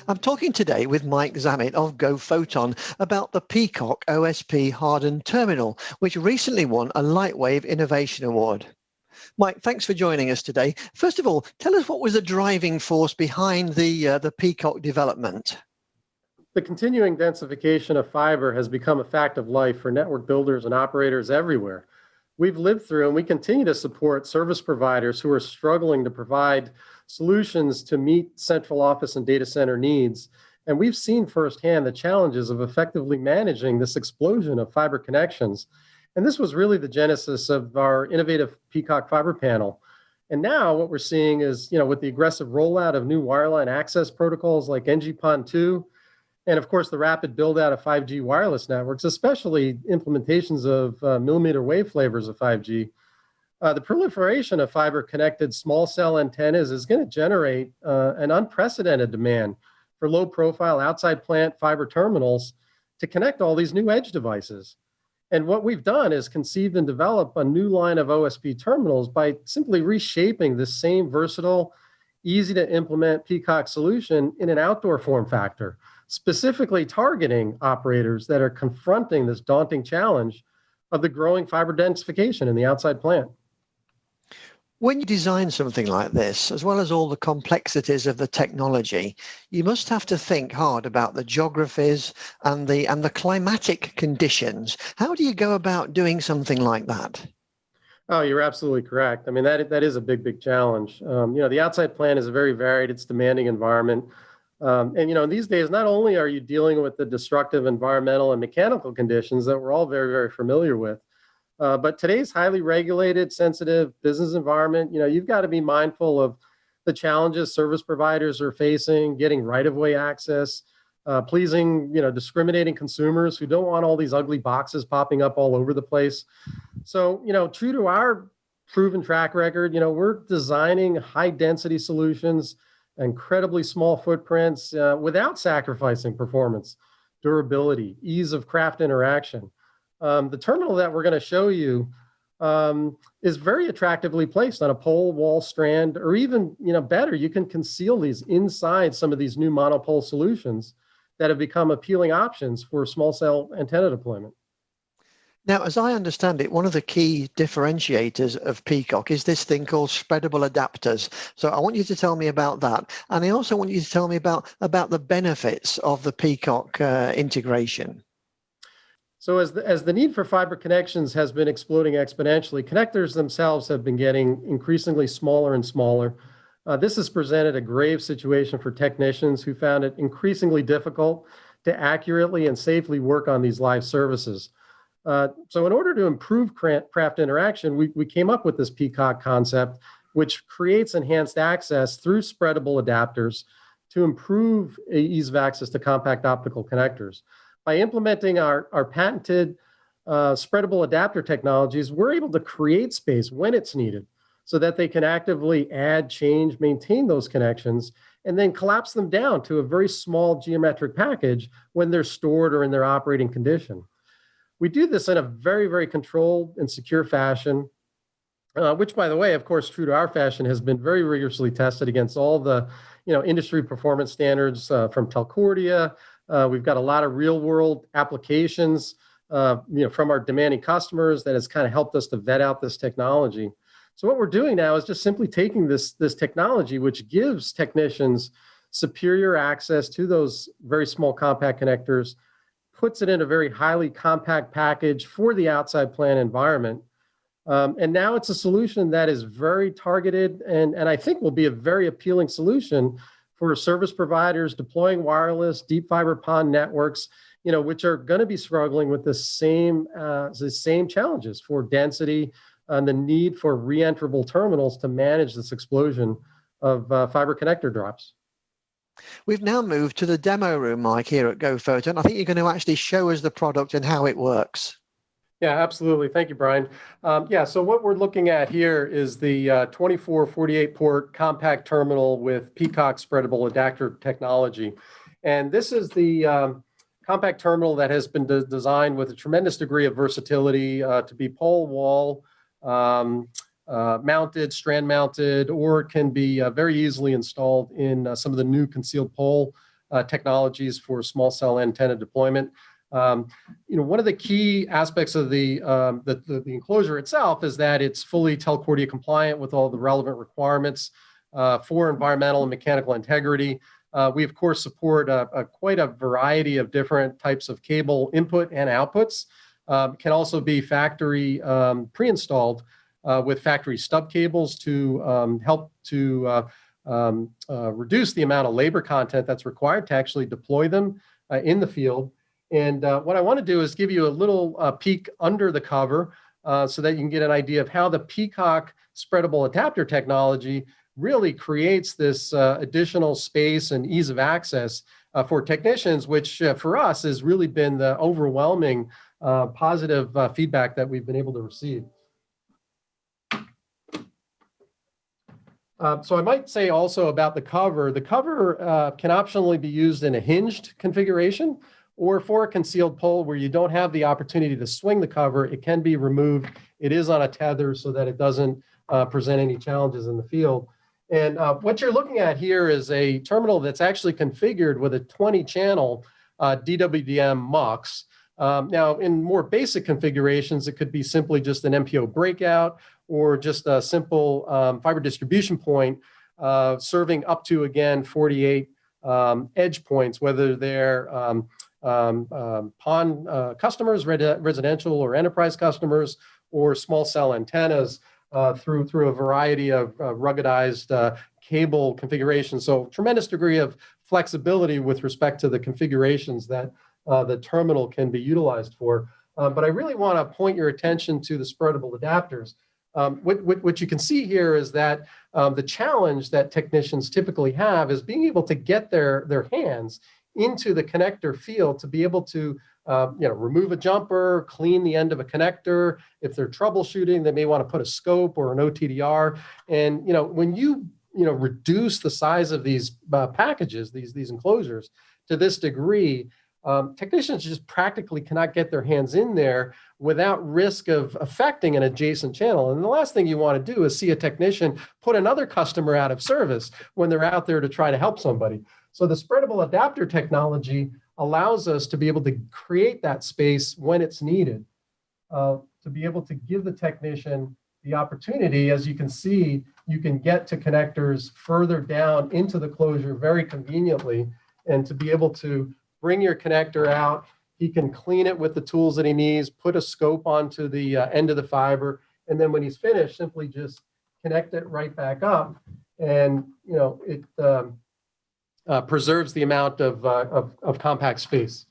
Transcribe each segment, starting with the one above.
I'm talking today with Mike Zammit of Foton about the PEACOC OSP Hardened terminal, which recently won a Lightwave Innovation Award. Mike, thanks for joining us today. First of all, tell us what was the driving force behind the PEACOC development? The continuing densification of fiber has become a fact of life for network builders and operators everywhere. We've lived through and we continue to support service providers who are struggling to provide solutions to meet central office and data center needs. And we've seen firsthand the challenges of effectively managing this explosion of fiber connections. And this was really the genesis of our innovative PEACOC fiber panel. And now what we're seeing is, with the aggressive rollout of new wireline access protocols like NG-PON2, and of course, the rapid build out of 5G wireless networks, especially implementations of millimeter wave flavors of 5G, the proliferation of fiber connected small cell antennas is going to generate an unprecedented demand for low profile outside plant fiber terminals to connect all these new edge devices. And what we've done is conceived and develop a new line of OSP terminals by simply reshaping this same versatile, easy to implement PEACOC solution in an outdoor form factor, specifically targeting operators that are confronting this daunting challenge of the growing fiber densification in the outside plant. When you design something like this, as well as all the complexities of the technology, you must have to think hard about the geographies and the climatic conditions. How do you go about doing something like that? Oh, you're absolutely correct. I mean, that is a big challenge. The outside plant is a very varied, it's demanding environment. And these days, not only are you dealing with the destructive environmental and mechanical conditions that we're all very familiar with, but today's highly regulated, sensitive business environment, you've got to be mindful of the challenges service providers are facing, getting right-of-way access, pleasing, discriminating consumers who don't want all these ugly boxes popping up all over the place. So, true to our proven track record, we're designing high-density solutions, incredibly small footprints without sacrificing performance, durability, ease of craft interaction. The terminal that we're going to show you is very attractively placed on a pole, wall, strand, or even, better, you can conceal these inside some of these new monopole solutions that have become appealing options for small cell antenna deployment. Now, as I understand it, one of the key differentiators of PEACOC is this thing called spreadable adapters. So I want you to tell me about that. And I also want you to tell me about the benefits of the PEACOC integration. So as the need for fiber connections has been exploding exponentially, connectors themselves have been getting increasingly smaller and smaller. This has presented a grave situation for technicians who found it increasingly difficult to accurately and safely work on these live services. So in order to improve craft interaction, we came up with this PEACOC concept, which creates enhanced access through spreadable adapters to improve ease of access to compact optical connectors. By implementing our patented spreadable adapter technologies, we're able to create space when it's needed so that they can actively add, change, maintain those connections, and then collapse them down to a very small geometric package when they're stored or in their operating condition. We do this in a very controlled and secure fashion, which, by the way, of course, true to our fashion, has been very rigorously tested against all the industry performance standards from Telcordia. We've got a lot of real-world applications, from our demanding customers that has kind of helped us to vet out this technology. So what we're doing now is just simply taking this technology, which gives technicians superior access to those very small compact connectors, puts it in a very highly compact package for the outside plant environment. And now it's a solution that is very targeted and I think will be a very appealing solution for service providers deploying wireless, deep fiber PON networks, which are going to be struggling with the same challenges for density and the need for re-enterable terminals to manage this explosion of fiber connector drops. We've now moved to the demo room, Mike, here at Foton. I think you're going to actually show us the product and how it works. Yeah, absolutely. Thank you, Brian. So what we're looking at here is the 2448 port compact terminal with PEACOC spreadable adapter technology. And this is the compact terminal that has been designed with a tremendous degree of versatility to be pole, wall, mounted, strand mounted, or it can be very easily installed in some of the new concealed pole technologies for small cell antenna deployment. One of the key aspects of the enclosure itself is that it's fully Telcordia compliant with all the relevant requirements for environmental and mechanical integrity. We, of course, support quite a variety of different types of cable input and outputs. Can also be factory pre-installed with factory stub cables to help to reduce the amount of labor content that's required to actually deploy them in the field. And what I want to do is give you a little peek under the cover so that you can get an idea of how the PEACOC spreadable adapter technology really creates this additional space and ease of access for technicians, which for us has really been the overwhelming positive feedback that we've been able to receive. So I might say also about the cover can optionally be used in a hinged configuration or for a concealed pole where you don't have the opportunity to swing the cover. It can be removed. It is on a tether so that it doesn't present any challenges in the field. And what you're looking at here is a terminal that's actually configured with a 20-channel DWDM MUX. Now, in more basic configurations, it could be simply just an MPO breakout or just a simple fiber distribution point serving up to, again, 48 edge points, whether they're PON customers, residential or enterprise customers, or small cell antennas through a variety of ruggedized cable configurations. So tremendous degree of flexibility with respect to the configurations that the terminal can be utilized for. But I really want to point your attention to the spreadable adapters. What you can see here is that the challenge that technicians typically have is being able to get their hands into the connector field to be able to remove a jumper, clean the end of a connector. If they're troubleshooting, they may want to put a scope or an OTDR. And when you reduce the size of these packages, these enclosures to this degree, technicians just practically cannot get their hands in there without risk of affecting an adjacent channel. And the last thing you want to do is see a technician put another customer out of service when they're out there to try to help somebody. So the spreadable adapter technology allows us to be able to create that space when it's needed, to be able to give the technician the opportunity. As you can see, you can get to connectors further down into the closure very conveniently, and to be able to bring your connector out. He can clean it with the tools that he needs, put a scope onto the end of the fiber, and then when he's finished, simply just connect it right back up. And it preserves the amount of compact space.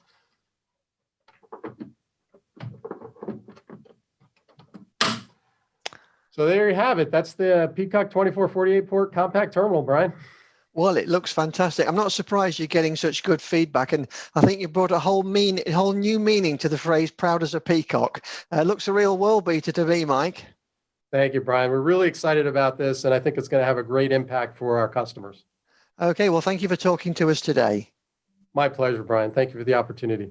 So there you have it. That's the PEACOC 2448 port compact terminal, Brian. Well, it looks fantastic. I'm not surprised you're getting such good feedback, and I think you brought a whole new meaning to the phrase "proud as a peacock." Looks a real world beater to me, Mike. Thank you, Brian. We're really excited about this, and I think it's going to have a great impact for our customers. Okay, well, thank you for talking to us today. My pleasure, Brian. Thank you for the opportunity.